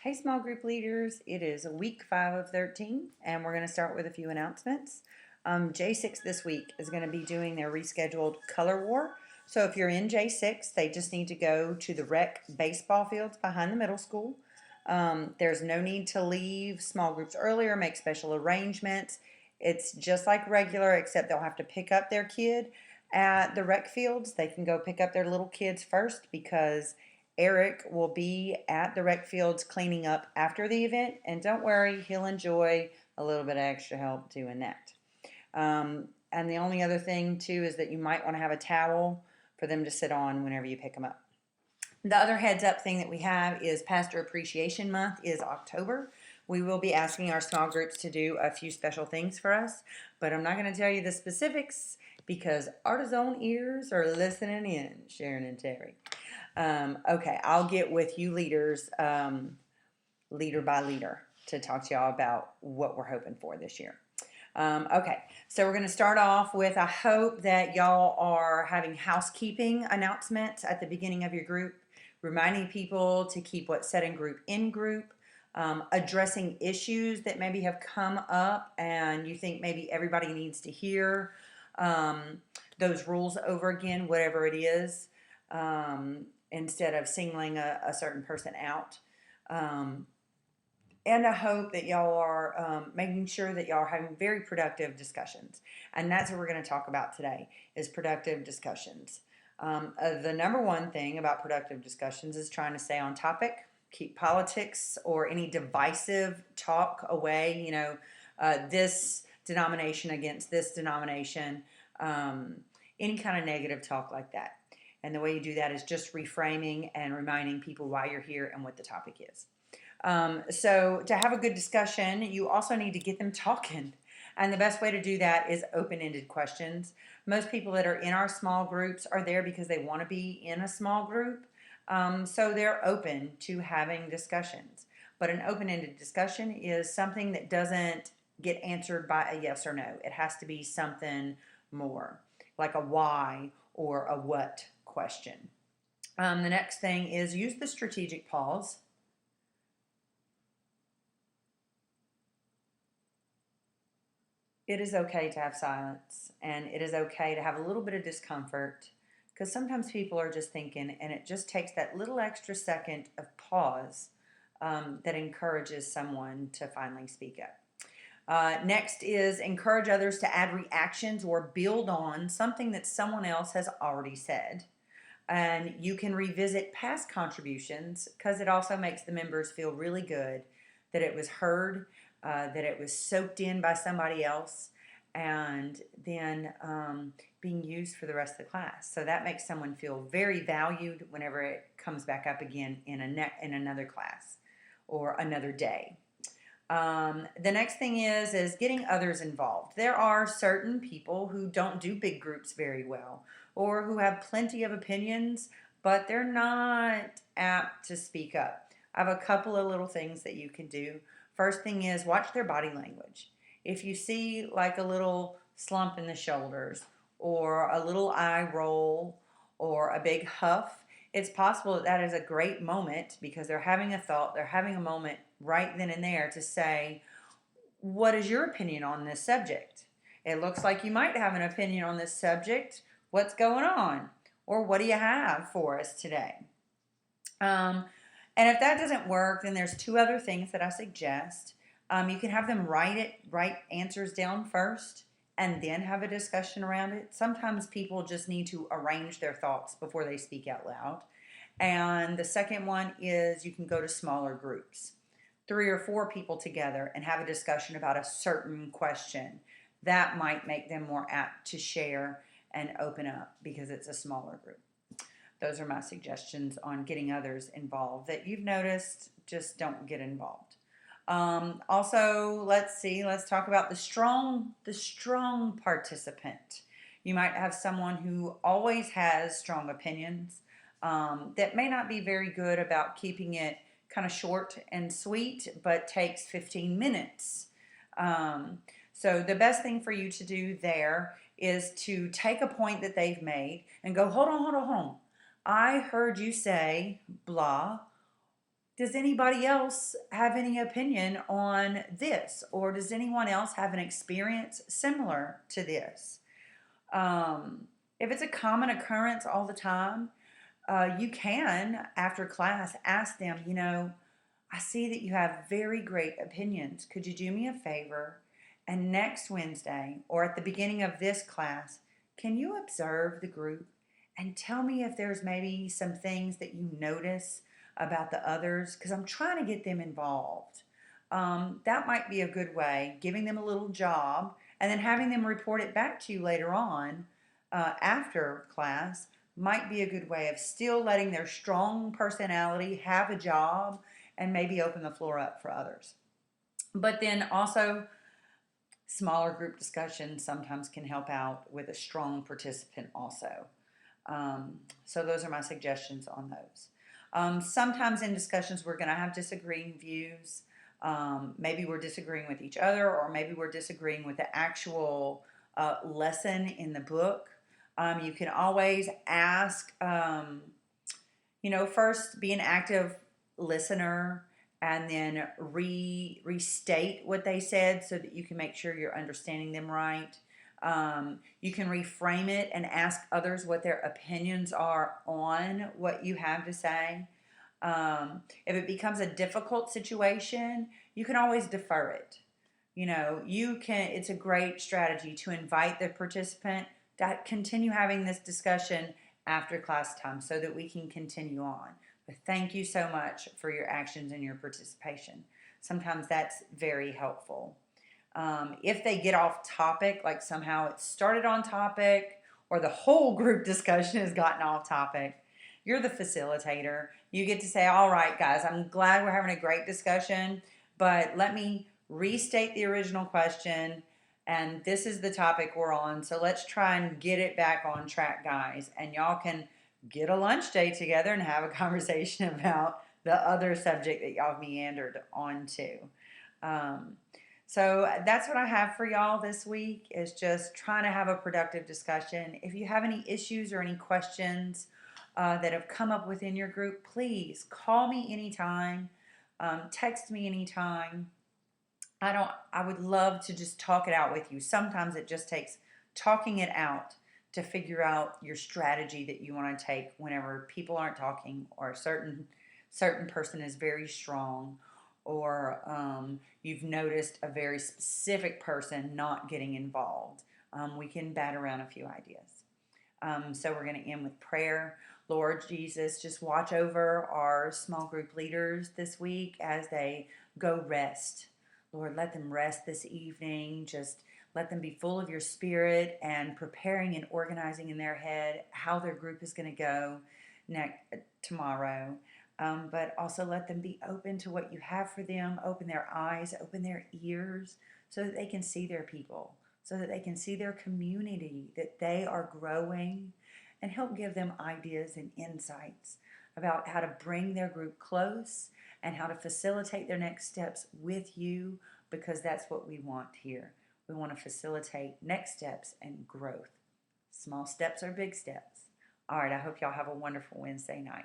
Hey, small group leaders. It is week 5 of 13, and we're going to start with a few announcements. J6 this week is going to be doing their rescheduled color war. So if you're in J6, they just need to go to the rec baseball fields behind the middle school. There's no need to leave small groups early or make special arrangements. It's just like regular, except they'll have to pick up their kid at the rec fields. They can go pick up their little kids first because Eric will be at the rec fields cleaning up after the event, and don't worry, he'll enjoy a little bit of extra help doing that. And the only other thing, too, is that you might want to have a towel for them to sit on whenever you pick them up. The other heads up thing that we have is Pastor Appreciation Month is October. We will be asking our small groups to do a few special things for us, but I'm not going to tell you the specifics because artist own ears are listening in, Sharon and Terry. Okay, I'll get with you leaders, leader by leader, to talk to y'all about what we're hoping for this year. Okay, so we're going to start off with, I hope that y'all are having housekeeping announcements at the beginning of your group, reminding people to keep what's said in group, addressing issues that maybe have come up and you think maybe everybody needs to hear those rules over again, whatever it is. Instead of singling a certain person out. And I hope that y'all are making sure that y'all are having very productive discussions. And that's what we're going to talk about today is productive discussions. The number one thing about productive discussions is trying to stay on topic, keep politics or any divisive talk away, this denomination against this denomination, any kind of negative talk like that. And the way you do that is just reframing and reminding people why you're here and what the topic is. So to have a good discussion, you also need to get them talking. And the best way to do that is open-ended questions. Most people that are in our small groups are there because they want to be in a small group. So they're open to having discussions. But an open-ended discussion is something that doesn't get answered by a yes or no. It has to be something more, like a why or a what question. The next thing is use the strategic pause. It is okay to have silence, and it is okay to have a little bit of discomfort because sometimes people are just thinking, and it just takes that little extra second of pause that encourages someone to finally speak up. Next is encourage others to add reactions or build on something that someone else has already said. And you can revisit past contributions because it also makes the members feel really good that it was heard, that it was soaked in by somebody else, and then being used for the rest of the class. So that makes someone feel very valued whenever it comes back up again in another class or another day. The next thing is getting others involved. There are certain people who don't do big groups very well or who have plenty of opinions, but they're not apt to speak up. I have a couple of little things that you can do. First thing is watch their body language. If you see like a little slump in the shoulders or a little eye roll or a big huff, it's possible that that is a great moment because they're having a thought, they're having a moment right then and there to say, what is your opinion on this subject? It looks like you might have an opinion on this subject. What's going on? Or what do you have for us today? And if that doesn't work, then there's two other things that I suggest. You can have them write answers down first and then have a discussion around it. Sometimes people just need to arrange their thoughts before they speak out loud. And the second one is you can go to smaller groups, 3 or 4 people together and have a discussion about a certain question. That might make them more apt to share and open up because it's a smaller group. Those are my suggestions on getting others involved that you've noticed just don't get involved. Also, let's talk about the strong participant. You might have someone who always has strong opinions that may not be very good about keeping it kind of short and sweet, but takes 15 minutes. So the best thing for you to do there is to take a point that they've made and go, hold on. I heard you say blah. does anybody else have any opinion on this? Or does anyone else have an experience similar to this? If it's a common occurrence all the time, you can, after class, ask them, I see that you have very great opinions. Could you do me a favor? And next Wednesday, or at the beginning of this class, can you observe the group and tell me if there's maybe some things that you notice about the others? Because I'm trying to get them involved. That might be a good way, giving them a little job and then having them report it back to you later on after class might be a good way of still letting their strong personality have a job and maybe open the floor up for others. But then also, smaller group discussions sometimes can help out with a strong participant also. So those are my suggestions on those. Sometimes in discussions we're going to have disagreeing views. Maybe we're disagreeing with each other, or maybe we're disagreeing with the actual lesson in the book. You can always ask, first be an active listener and then restate what they said so that you can make sure you're understanding them right. You can reframe it and ask others what their opinions are on what you have to say. If it becomes a difficult situation, you can always defer it. It's a great strategy to invite the participant to continue having this discussion after class time so that we can continue on. But thank you so much for your actions and your participation. Sometimes that's very helpful. If they get off topic, like somehow it started on topic or the whole group discussion has gotten off topic, you're the facilitator. You get to say, all right, guys, I'm glad we're having a great discussion, but let me restate the original question, and this is the topic we're on, so let's try and get it back on track, guys. And y'all can get a lunch date together and have a conversation about the other subject that y'all meandered onto. So that's what I have for y'all this week, is just trying to have a productive discussion. If you have any issues or any questions that have come up within your group, please call me anytime, text me anytime. I would love to just talk it out with you. Sometimes it just takes talking it out to figure out your strategy that you want to take whenever people aren't talking, or a certain person is very strong, or you've noticed a very specific person not getting involved. We can bat around a few ideas. So we're going to end with prayer. Lord Jesus, just watch over our small group leaders this week as they go rest. Lord, let them rest this evening. Just let them be full of your spirit and preparing and organizing in their head how their group is going to go tomorrow. But also let them be open to what you have for them. Open their eyes, open their ears, so that they can see their people, so that they can see their community, that they are growing, and help give them ideas and insights about how to bring their group close and how to facilitate their next steps with you, because that's what we want here. We want to facilitate next steps and growth. Small steps are big steps. All right, I hope y'all have a wonderful Wednesday night.